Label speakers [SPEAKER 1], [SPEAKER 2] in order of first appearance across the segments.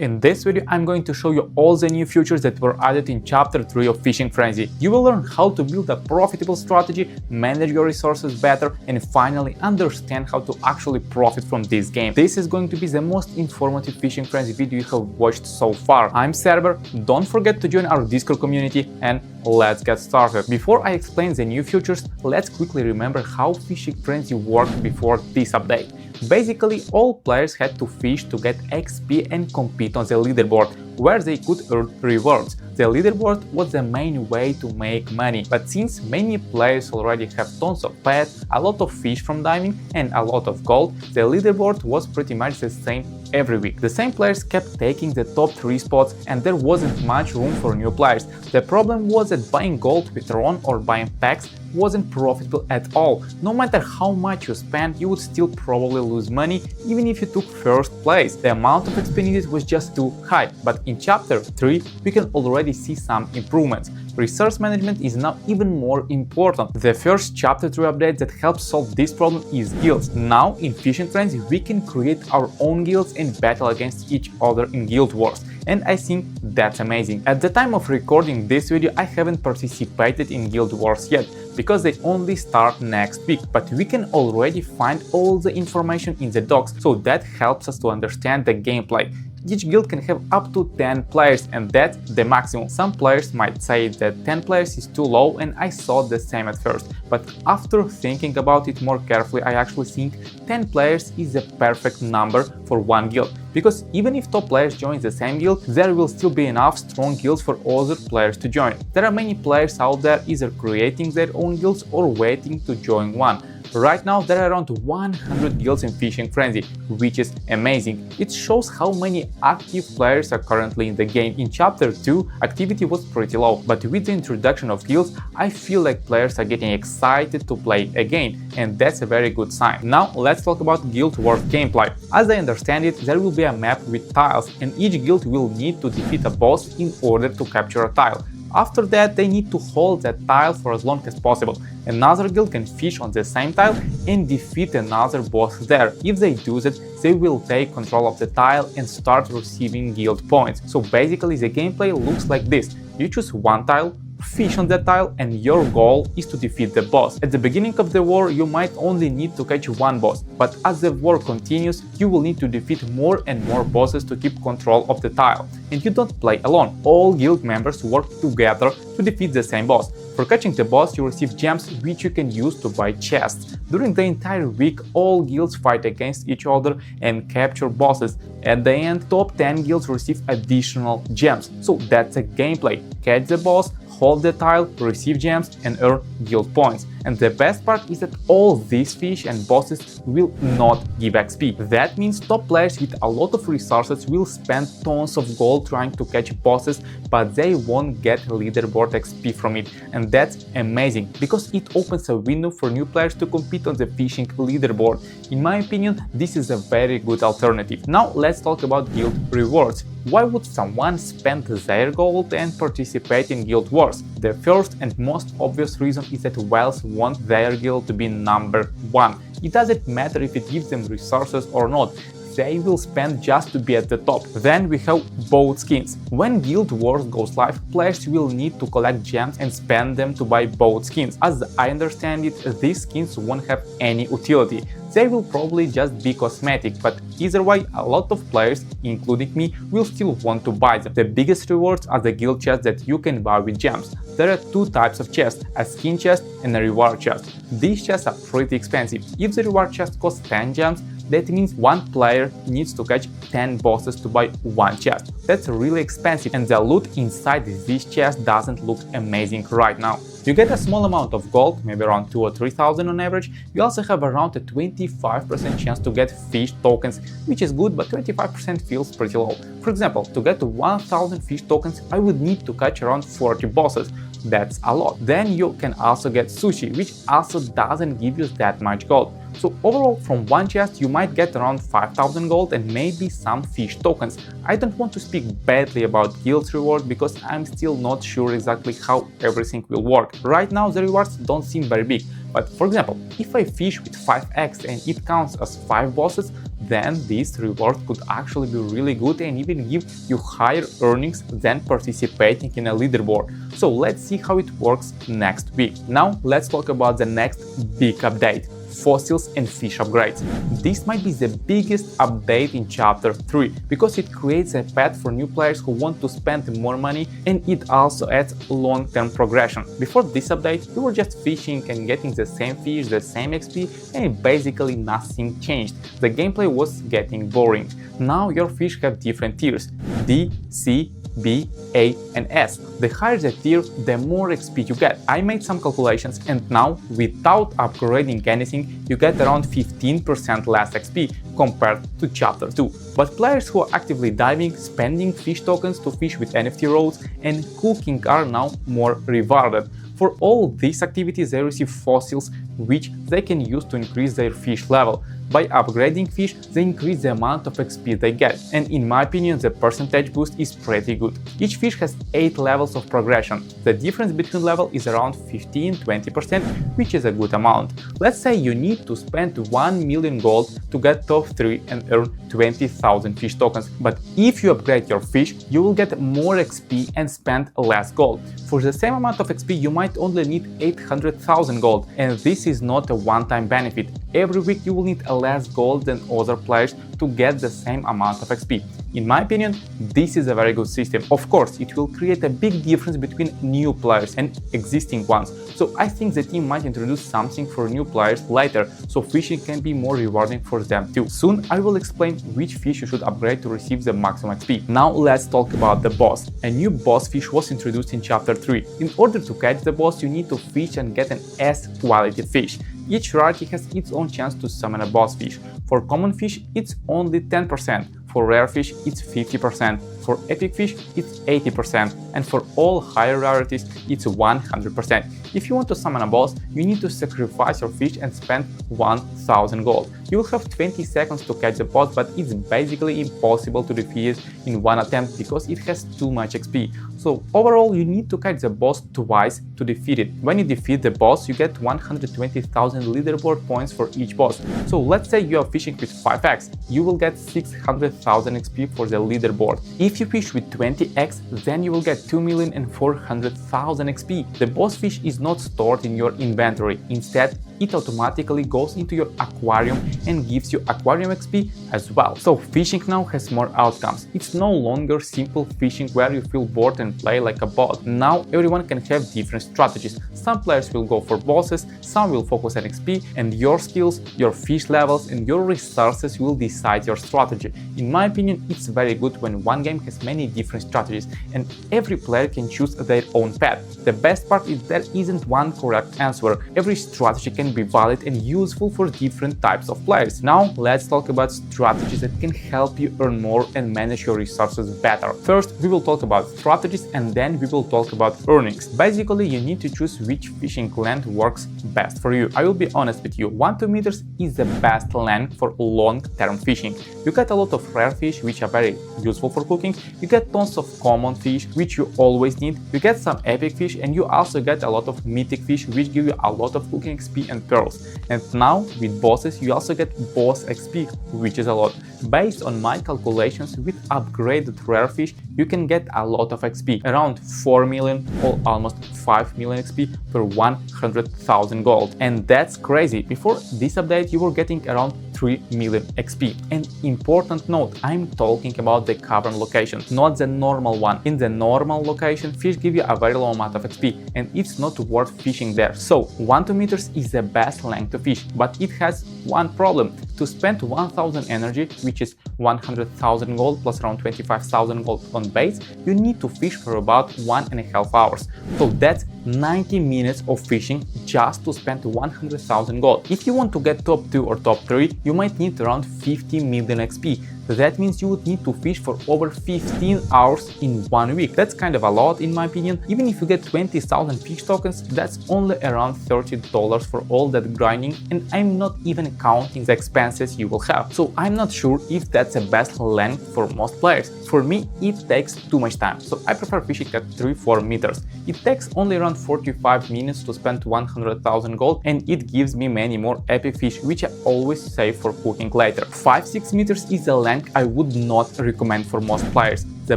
[SPEAKER 1] In this video, I'm going to show you all the new features that were added in Chapter 3 of Fishing Frenzy. You will learn how to build a profitable strategy, manage your resources better, and finally understand how to actually profit from this game. This is going to be the most informative Fishing Frenzy video you have watched so far. I'm Cerber, don't forget to join our Discord community, and let's get started. Before I explain the new features, let's quickly remember how Fishing Frenzy worked before this update. Basically, all players had to fish to get XP and compete on the leaderboard, where they could earn rewards. The leaderboard was the main way to make money, but since many players already have tons of pets, a lot of fish from diving and a lot of gold, the leaderboard was pretty much the same every week. The same players kept taking the top 3 spots and there wasn't much room for new players. The problem was that buying gold with Ron or buying packs wasn't profitable at all. No matter how much you spent, you would still probably lose money even if you took first place. The amount of XP needed was just too high, but in Chapter 3 we can already see some improvements. Resource management is now even more important. The first Chapter 3 update that helps solve this problem is guilds. Now in Fishing Frenzy we can create our own guilds and battle against each other in guild wars. And I think that's amazing. At the time of recording this video, I haven't participated in guild wars yet, because they only start next week, but we can already find all the information in the docs, so that helps us to understand the gameplay. Each guild can have up to 10 players, and that's the maximum. Some players might say that 10 players is too low, and I thought the same at first, but after thinking about it more carefully, I actually think 10 players is the perfect number for one guild, because even if top players join the same guild, there will still be enough strong guilds for other players to join. There are many players out there either creating their own guilds or waiting to join one. Right now there are around 100 guilds in Fishing Frenzy, which is amazing. It shows how many active players are currently in the game. In Chapter 2 activity was pretty low, but with the introduction of guilds I feel like players are getting excited to play again, and that's a very good sign. Now let's talk about Guild Wars gameplay. As I understand it, there will be a map with tiles, and each guild will need to defeat a boss in order to capture a tile. After that, they need to hold that tile for as long as possible. Another guild can fish on the same tile and defeat another boss there. If they do that, they will take control of the tile and start receiving guild points. So basically the gameplay looks like this. You choose one tile, fish on that tile, and your goal is to defeat the boss. At the beginning of the war you might only need to catch one boss, but as the war continues you will need to defeat more and more bosses to keep control of the tile. And you don't play alone, all guild members work together to defeat the same boss. For catching the boss you receive gems which you can use to buy chests. During the entire week all guilds fight against each other and capture bosses. At the end, top 10 guilds receive additional gems. So that's a gameplay. Catch the boss, hold the tile, receive gems, and earn guild points. And the best part is that all these fish and bosses will not give XP. That means top players with a lot of resources will spend tons of gold trying to catch bosses, but they won't get leaderboard XP from it. And that's amazing, because it opens a window for new players to compete on the fishing leaderboard. In my opinion, this is a very good alternative. Now let's talk about guild rewards. Why would someone spend their gold and participate in guild wars? The first and most obvious reason is that whales want their guild to be number 1. It doesn't matter if it gives them resources or not, they will spend just to be at the top. Then we have boat skins. When Guild Wars goes live, players will need to collect gems and spend them to buy boat skins. As I understand it, these skins won't have any utility. They will probably just be cosmetic, but either way, a lot of players, including me, will still want to buy them. The biggest rewards are the guild chests that you can buy with gems. There are 2 types of chests, a skin chest and a reward chest. These chests are pretty expensive. If the reward chest costs 10 gems, that means one player needs to catch 10 bosses to buy one chest. That's really expensive, and the loot inside this chest doesn't look amazing right now. You get a small amount of gold, maybe around 2 or 3,000 on average. You also have around a 25% chance to get fish tokens, which is good, but 25% feels pretty low. For example, to get to 1,000 fish tokens, I would need to catch around 40 bosses. That's a lot. Then you can also get sushi, which also doesn't give you that much gold. So overall, from one chest you might get around 5,000 gold and maybe some fish tokens. I don't want to speak badly about guild rewards because I'm still not sure exactly how everything will work. Right now the rewards don't seem very big, but for example, if I fish with 5x and it counts as 5 bosses, then this reward could actually be really good and even give you higher earnings than participating in a leaderboard. So let's see how it works next week. Now let's talk about the next big update: fossils and fish upgrades. This might be the biggest update in Chapter 3 because it creates a path for new players who want to spend more money, and it also adds long-term progression. Before this update, you were just fishing and getting the same fish, the same XP, and basically nothing changed. The gameplay was getting boring. Now your fish have different tiers: D, C, B, A, and S. The higher the tier, the more XP you get. I made some calculations, and now, without upgrading anything, you get around 15% less XP compared to Chapter 2. But players who are actively diving, spending fish tokens to fish with NFT roads, and cooking are now more rewarded. For all these activities, they receive fossils, which they can use to increase their fish level. By upgrading fish, they increase the amount of XP they get, and in my opinion, the percentage boost is pretty good. Each fish has 8 levels of progression. The difference between level is around 15–20%, which is a good amount. Let's say you need to spend 1 million gold to get top 3 and earn 20,000 fish tokens, but if you upgrade your fish, you will get more XP and spend less gold. For the same amount of XP, you might only need 800,000 gold, and this is not a one-time benefit. Every week you will need less gold than other players to get the same amount of XP. In my opinion, this is a very good system. Of course, it will create a big difference between new players and existing ones, so I think the team might introduce something for new players later, so fishing can be more rewarding for them too. Soon I will explain which fish you should upgrade to receive the maximum XP. Now let's talk about the boss. A new boss fish was introduced in Chapter 3. In order to catch the boss, you need to fish and get an S quality fish. Each rarity has its own chance to summon a boss fish. For common fish, it's only 10%. For rare fish, it's 50%. For epic fish, it's 80%. And for all higher rarities, it's 100%. If you want to summon a boss, you need to sacrifice your fish and spend 1000 gold. You will have 20 seconds to catch the boss, but it's basically impossible to defeat it in one attempt because it has too much XP. So overall, you need to catch the boss twice to defeat it. When you defeat the boss, you get 120,000 leaderboard points for each boss. So let's say you are fishing with 5x, you will get 600,000 XP for the leaderboard. If you fish with 20x, then you will get 2,400,000 XP. The boss fish is not stored in your inventory. Instead, it automatically goes into your aquarium and gives you aquarium XP as well. So fishing now has more outcomes. It's no longer simple fishing where you feel bored and play like a bot. Now everyone can have different strategies. Some players will go for bosses, some will focus on XP, and your skills, your fish levels, and your resources will decide your strategy. In my opinion, it's very good when one game has many different strategies and every player can choose their own path. The best part is there isn't one correct answer. Every strategy can be valid and useful for different types of players. Now let's talk about strategies that can help you earn more and manage your resources better. First, we will talk about strategies and then we will talk about earnings. Basically, you need to choose which fishing land works best for you. I will be honest with you, 1-2 meters is the best land for long-term fishing. You get a lot of rare fish which are very useful for cooking, you get tons of common fish which you always need, you get some epic fish, and you also get a lot of mythic fish which give you a lot of cooking XP and pearls. And now with bosses you also get boss XP, which is a lot. Based on my calculations, with upgraded rare fish you can get a lot of XP, around 4 million or almost 5 million XP per 100,000 gold. And that's crazy. Before this update you were getting around 3 million XP. An important note, I'm talking about the cavern location, not the normal one. In the normal location, fish give you a very low amount of XP and it's not worth fishing there. So 1-2 meters is the best length to fish, but it has one problem. To spend 1000 energy, which is 100,000 gold plus around 25,000 gold on base, you need to fish for about 1.5 hours. So that's 90 minutes of fishing just to spend 100,000 gold. If you want to get top 2 or top 3, you might need around 50 million XP. That means you would need to fish for over 15 hours in 1 week. That's kind of a lot in my opinion. Even if you get 20,000 fish tokens, that's only around $30 for all that grinding, and I'm not even counting the expenses you will have. So I'm not sure if that's the best length for most players. For me, it takes too much time, so I prefer fishing at 3-4 meters. It takes only around 45 minutes to spend 100,000 gold, and it gives me many more epic fish, which I always save for cooking later. 5-6 meters is a length I would not recommend for most players. The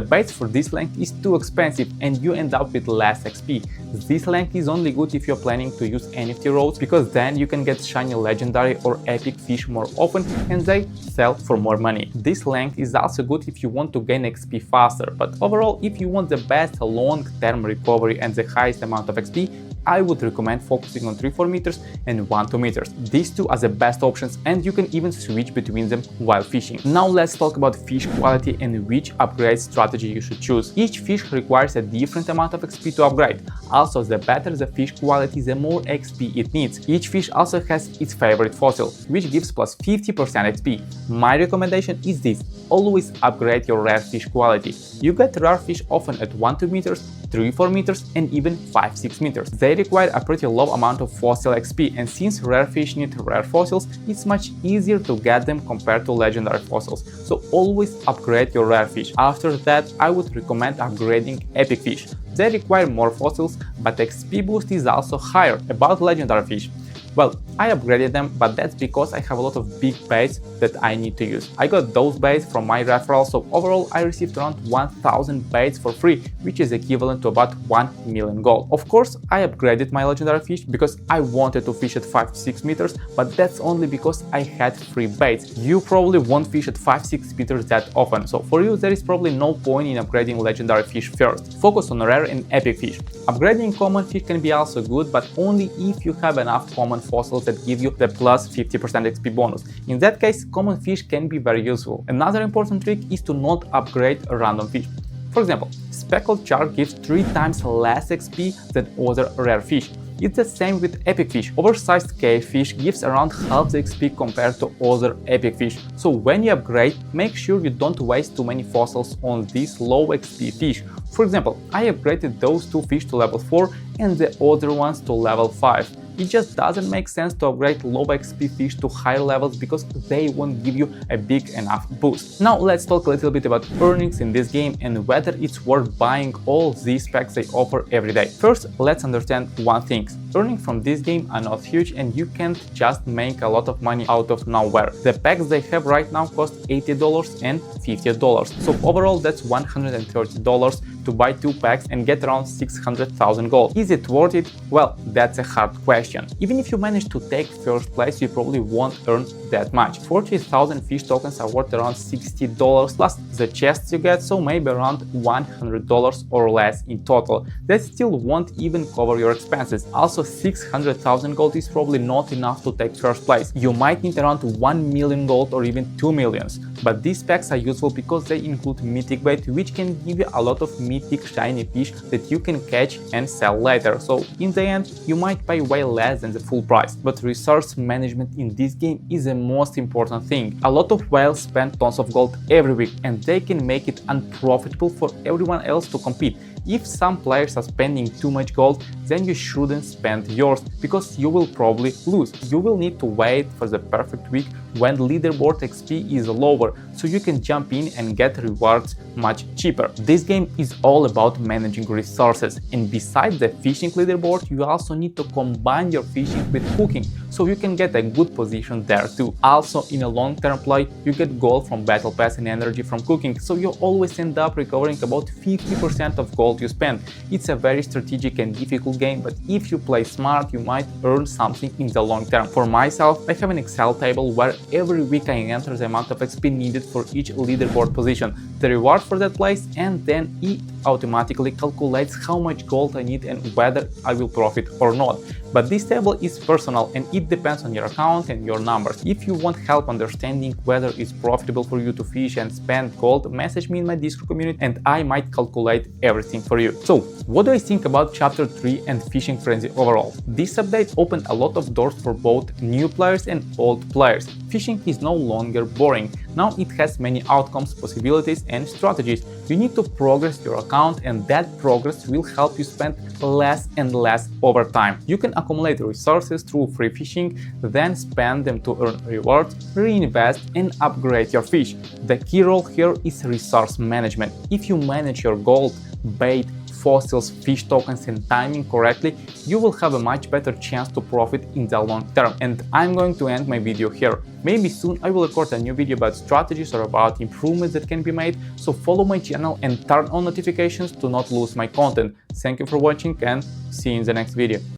[SPEAKER 1] baits for this length is too expensive and you end up with less XP. This length is only good if you're planning to use NFT roads, because then you can get shiny legendary or epic fish more often and they sell for more money. This length is also good if you want to gain XP faster, but overall if you want the best long-term recovery and the highest amount of XP, I would recommend focusing on 3-4 meters and 1-2 meters. These two are the best options and you can even switch between them while fishing. Now let's talk about fish quality and which upgrade strategy you should choose. Each fish requires a different amount of XP to upgrade. Also, the better the fish quality, the more XP it needs. Each fish also has its favorite fossil, which gives plus 50% XP. My recommendation is this: always upgrade your rare fish quality. You get rare fish often at 1-2 meters, 3-4 meters and even 5-6 meters. They require a pretty low amount of fossil XP, and since rare fish need rare fossils, it's much easier to get them compared to legendary fossils. So always upgrade your rare fish. After that, I would recommend upgrading epic fish. They require more fossils, but XP boost is also higher. About legendary fish, well, I upgraded them, but that's because I have a lot of big baits that I need to use. I got those baits from my referral, so overall I received around 1000 baits for free, which is equivalent to about 1 million gold. Of course, I upgraded my legendary fish because I wanted to fish at 5-6 meters, but that's only because I had free baits. You probably won't fish at 5-6 meters that often, so for you there is probably no point in upgrading legendary fish first. Focus on rare and epic fish. Upgrading common fish can be also good, but only if you have enough common fossils that give you the plus 50% XP bonus. In that case, common fish can be very useful. Another important trick is to not upgrade random fish. For example, speckled shark gives 3 times less XP than other rare fish. It's the same with epic fish. Oversized cave fish gives around half the XP compared to other epic fish. So when you upgrade, make sure you don't waste too many fossils on these low XP fish. For example, I upgraded those 2 fish to level 4 and the other ones to level 5. It just doesn't make sense to upgrade low XP fish to higher levels because they won't give you a big enough boost. Now let's talk a little bit about earnings in this game and whether it's worth buying all these packs they offer every day. First, let's understand one thing. Earnings from this game are not huge and you can't just make a lot of money out of nowhere. The packs they have right now cost $80 and $50. So overall that's $130 to buy 2 packs and get around 600,000 gold. Is it worth it? Well, that's a hard question. Even if you manage to take first place, you probably won't earn that much. 40,000 fish tokens are worth around $60 plus the chests you get, so maybe around $100 or less in total. That still won't even cover your expenses. Also, 600,000 gold is probably not enough to take first place. You might need around 1 million gold or even 2 millions. But these packs are useful because they include mythic bait, which can give you a lot of mythic shiny fish that you can catch and sell later. So in the end, you might pay way less than the full price. But resource management in this game is the most important thing. A lot of whales spend tons of gold every week and they can make it unprofitable for everyone else to compete. If some players are spending too much gold, then you shouldn't spend yours because you will probably lose. You will need to wait for the perfect week when leaderboard XP is lower, so you can jump in and get rewards much cheaper. This game is all about managing resources, and besides the fishing leaderboard, you also need to combine your fishing with cooking, so you can get a good position there too. Also, in a long-term play, you get gold from battle pass and energy from cooking, so you always end up recovering about 50% of gold you spend. It's a very strategic and difficult game, but if you play smart, you might earn something in the long term. For myself, I have an Excel table where every week I enter the amount of XP needed for each leaderboard position, the reward for that place, and then it automatically calculates how much gold I need and whether I will profit or not. But this table is personal and it depends on your account and your numbers. If you want help understanding whether it's profitable for you to fish and spend gold, message me in my Discord community and I might calculate everything for you. So, what do I think about Chapter 3 and Fishing Frenzy overall? This update opened a lot of doors for both new players and old players. Fishing is no longer boring. Now it has many outcomes, possibilities and strategies. You need to progress your account, and that progress will help you spend less and less over time. You can accumulate resources through free fishing, then spend them to earn rewards, reinvest and upgrade your fish. The key role here is resource management. If you manage your gold, bait, fossils, fish tokens and timing correctly, you will have a much better chance to profit in the long term. And I'm going to end my video here. Maybe soon I will record a new video about strategies or about improvements that can be made, so follow my channel and turn on notifications to not lose my content. Thank you for watching and see you in the next video.